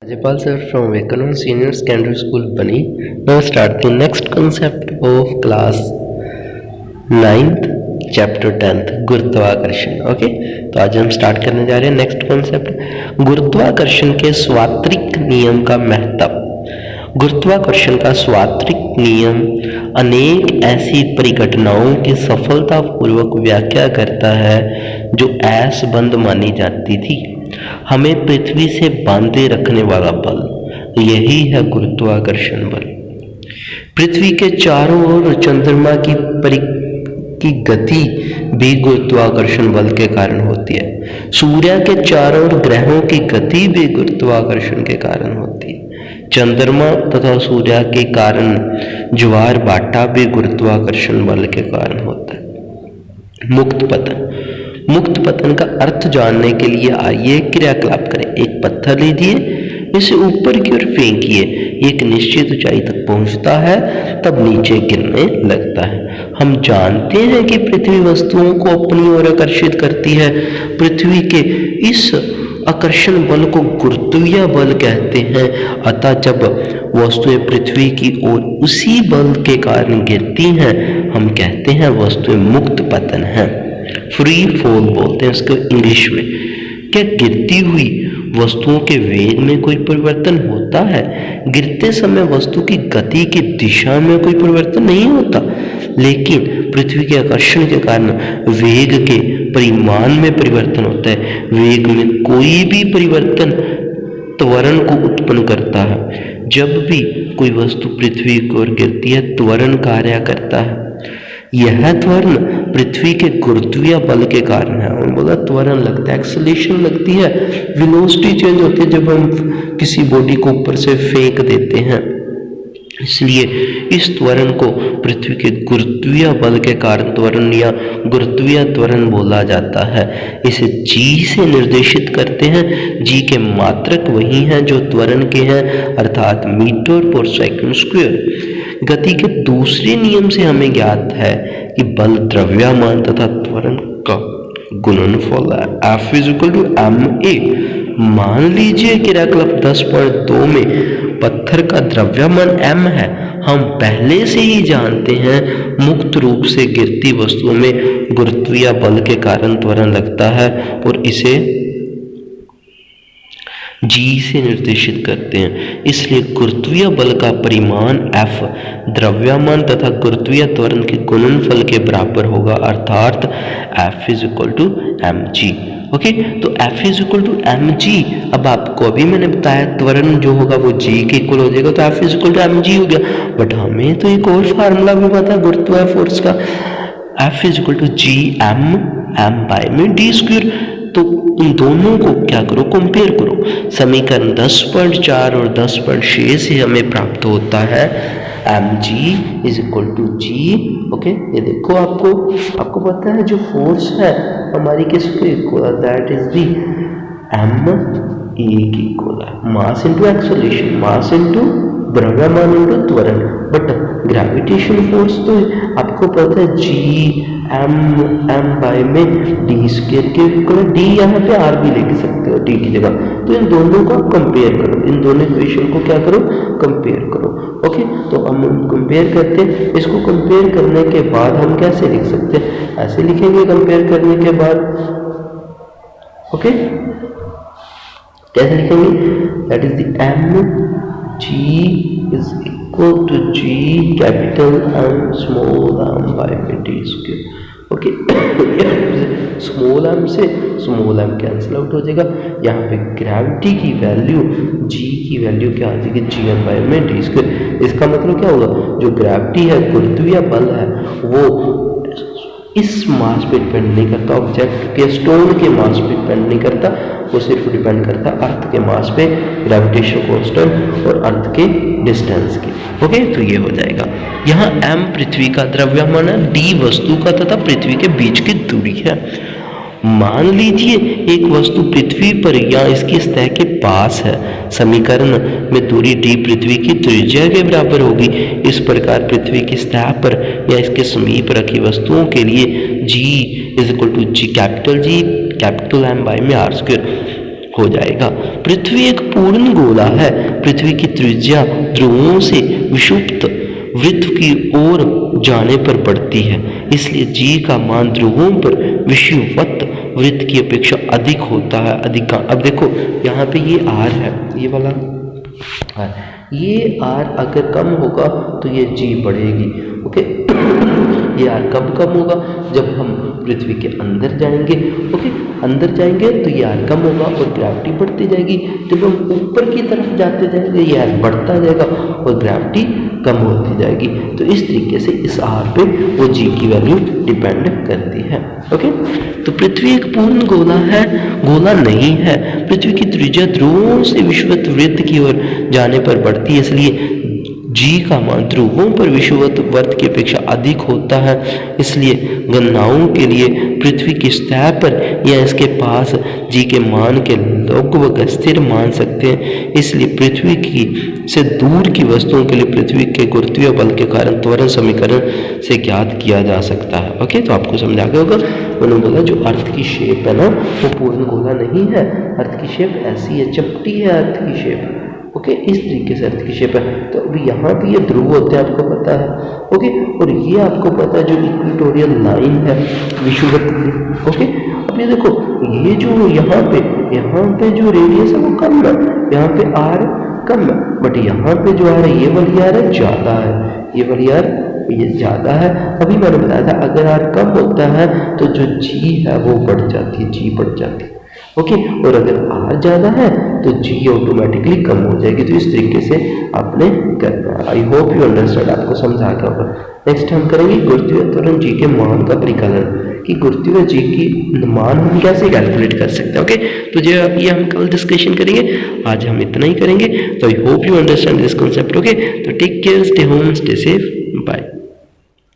Rajapal sir from Vekanon Senior Secondary School Bani. Now start the next concept of class 9th chapter 10th गुरुत्वाकर्षण. Okay, तो आज हम start करने जा रहे हैं नेक्स्ट कॉन्सेप्ट गुरुत्वाकर्षण के स्वात्रिक नियम का महत्व. गुरुत्वाकर्षण का स्वात्रिक नियम अनेक ऐसी परिघटनाओं की सफलतापूर्वक व्याख्या करता है जो असंबद्ध मानी जाती थी. हमें पृथ्वी से बांधे रखने वाला बल यही है गुरुत्वाकर्षण बल. पृथ्वी के चारों ओर चंद्रमा की गति भी गुरुत्वाकर्षण बल के कारण होती है. सूर्य के चारों ओर ग्रहों की गति भी गुरुत्वाकर्षण के कारण होती है. चंद्रमा तथा सूर्य के कारण ज्वार भाटा भी गुरुत्वाकर्षण बल के कारण होता है. मुक्त पतन का अर्थ जानने के लिए आइए क्रियाकलाप करें. एक पत्थर लीजिए, इसे ऊपर की ओर फेंकिए, एक निश्चित ऊंचाई तक पहुंचता है तब नीचे गिरने लगता है. हम जानते हैं कि पृथ्वी वस्तुओं को अपनी ओर आकर्षित करती है. पृथ्वी के इस आकर्षण बल को गुरुत्वीय बल कहते हैं. अतः जब वस्तुएं पृथ्वी की ओर उसी बल के कारण गिरती हैं हम कहते हैं वस्तुएं मुक्त पतन है. फ्री फॉल बोलते हैं इसको इंग्लिश में. क्या गिरती हुई वस्तुओं के वेग में कोई परिवर्तन होता है? गिरते समय वस्तु की गति की दिशा में कोई परिवर्तन नहीं होता, लेकिन पृथ्वी के आकर्षण के कारण वेग के परिमाण में परिवर्तन होता है. वेग में कोई भी परिवर्तन त्वरण को उत्पन्न करता है. जब भी कोई वस्तु पृथ्वी की ओर गिरती है त्वरण कार्य करता है. यह त्वरण पृथ्वी के गुरुत्वीय बल के कारण है. उन्होंने बोला त्वरण लगता है, एक्सेलेरेशन लगती है, वेलोसिटी चेंज होती है जब हम किसी बॉडी को ऊपर से फेंक देते हैं. इसलिए इस त्वरण को पृथ्वी के गुरुत्वीय बल के कारण त्वरण या गुरुत्वीय त्वरण बोला जाता है. इसे जी से निर्देशित करते हैं. जी के मात्रक वही हैं जो त्वरण के हैं, अर्थात मीटर पर सेकंड स्क्वायर. गति के दूसरे नियम से हमें ज्ञात है कि बल द्रव्यमान तथा त्वरण का गुणनफल है. F = ma. मान लीजिए क्रियाकलाप 10.2 में पत्थर का द्रव्यमान m है. हम पहले से ही जानते हैं मुक्त रूप से गिरती वस्तुओं में गुरुत्वीय बल के कारण त्वरण लगता है और इसे जी से निर्देशित करते हैं. इसलिए गुरुत्वीय बल का परिमाण F द्रव्यमान तथा गुरुत्वीय त्वरण के गुणनफल के बराबर होगा, अर्थात F = mg. ओके, तो F = mg. अब आपको अभी मैंने बताया त्वरण जो होगा वो g के इक्वल हो जाएगा, तो F = mg हो गया. बट हमें तो एक और फार्मूला भी पता है गुरुत्वीय फोर्स का. F = m/d². तो इन दोनों को क्या करो, कंपेयर करो. समीकरण 10.4 और 10.6 से हमें प्राप्त होता है mg = g. ओके, ये देखो आपको पता है जो फोर्स है हमारी किसको इक्वल है, that is the m a की इक्वल है. Mass into acceleration, mass into द्रव्यमान इनटू त्वरण. बट ग्रेविटेशन फोर्स तो आपको पता है g m/m में d² के इक्वल. d यहाँ पे r भी लेके सकते हो d की जगह. तो इन दोनों को कंपेयर करो, इन दोनों इक्वेशन को क्या करो, कंपेयर करो. ओके, तो हम कंपेयर करते हैं. इसको कंपेयर करने के बाद हम कैसे लिख सकते हैं, ऐसे लिखेंगे कंपेयर करने के बाद. ओके, कैसे लिखेंगे, that is the mg = g capital M small m/d². Okay, small m से स्मॉल m कैंसिल आउट हो जाएगा. यहाँ पे ग्रेविटी की वैल्यू g की वैल्यू क्या आ जाएगी, gm/d². इसका मतलब क्या होगा, जो ग्रेविटी है गुरुत्वीय बल है वो इस मास पे डिपेंड नहीं करता, ऑब्जेक्ट के स्टोन के मास पे डिपेंड नहीं करता, वो सिर्फ डिपेंड करता अर्थ के मास पे, ग्रेविटेशन कांस्टेंट और अर्थ के डिस्टेंस की. ओके, तो ये हो जाएगा. यहाँ m पृथ्वी का द्रव्यमान है, d वस्तु का तथा पृथ्वी के बीच की दूरी है. मान लीजिए एक वस्तु पृथ्वी पर या इसकी सतह के पास है. समीकरण में दूरी d पृथ्वी की त्रिज्या के बराबर होगी. इस प्रकार पृथ्वी की सतह पर या इसके समीप रखी वस्तुओं के लिए g = G कैपिटल M/r². हो जाएगा। पृथ्वी एक पूर्ण गोला है। पृथ्वी की त्रिज्या ध्रुवों से विषुप्त वृत्त की ओर जाने पर बढ़ती है, इसलिए जी का मान ध्रुवों पर विषुवत वृत्त की अपेक्षा अधिक होता है। अब देखो यहाँ पे ये आर है, ये वाला आर, ये आर अगर कम होगा तो ये जी बढ़ेगी। ओके ये आर कब कम होगा? जब हम पृथ्वी के अंदर जाएंगे। ओके अंदर जाएंगे तो ये आर कम होगा और ग्रेविटी बढ़ती जाएगी। जब हम ऊपर की तरफ जाते जाएंगे ये आर बढ़ता जाएगा और ग्रेविटी कम होती जाएगी। तो इस तरीके से इस आर पे वो जी की वैल्यू डिपेंड करती है। ओके तो पृथ्वी एक पूर्ण गोला है, गोला नहीं है। पृथ्वी की त्रिज्या ध्रुवों से विषुवत वृत्त की ओर जाने पर बढ़ती है, इसलिए जी का मान ध्रुवों पर विषुवत वृत्त की अपेक्षा अधिक होता है। इसलिए गणनाओं के लिए पृथ्वी की सतह पर या इसके पास जी के मान के लगभग स्थिर मान सकते हैं। इसलिए पृथ्वी की से दूर की वस्तुओं के लिए पृथ्वी के गुरुत्वीय बल के कारण त्वरण समीकरण से ज्ञात किया जा सकता है। ओके तो आपको समझ आ गया होगा। उन्होंने बोला जो अर्थ की शेप है ना वो पूर्ण गोला नहीं है, अर्थ की शेप ऐसी है, चपटी है अर्थ की शेप। ओके इस तरीके से अर्थ की शेप है। तो अभी यहाँ पे ये ध्रुव होते हैं आपको पता है। ओके और ये आपको पता है जो इक्वेटोरियल लाइन है विषुवत। ओके अब ये देखो ये जो यहाँ पे जो रेडियस है वो कम है, यहाँ पे आर कम है, बट यहाँ पे जो आर है ये वाली आर है ज़्यादा है, ये वाली आर ये ज़्यादा है। अभी मैंने बताया था अगर आर कम होता है तो जो जी है वो बढ़ जाती है, जी बढ़ जाती है। ओके और अगर आर ज़्यादा है तो जी ऑटोमेटिकली कम हो जाएगी। तो इस तरीके से आपने करना है। आई होप यू अंडरस्टैंड, आपको समझा गया होगा। नेक्स्ट हम करेंगे गुरुत्वीय त्वरण जी के मान का परिकलन कि गुरुत्वीय जी की मान हम कैसे कैलकुलेट कर सकते हैं। ओके तो जो ये हम कल डिस्कशन करेंगे, आज हम इतना ही करेंगे। तो I hope you understand this concept. Okay तो take care, stay home, stay safe, bye.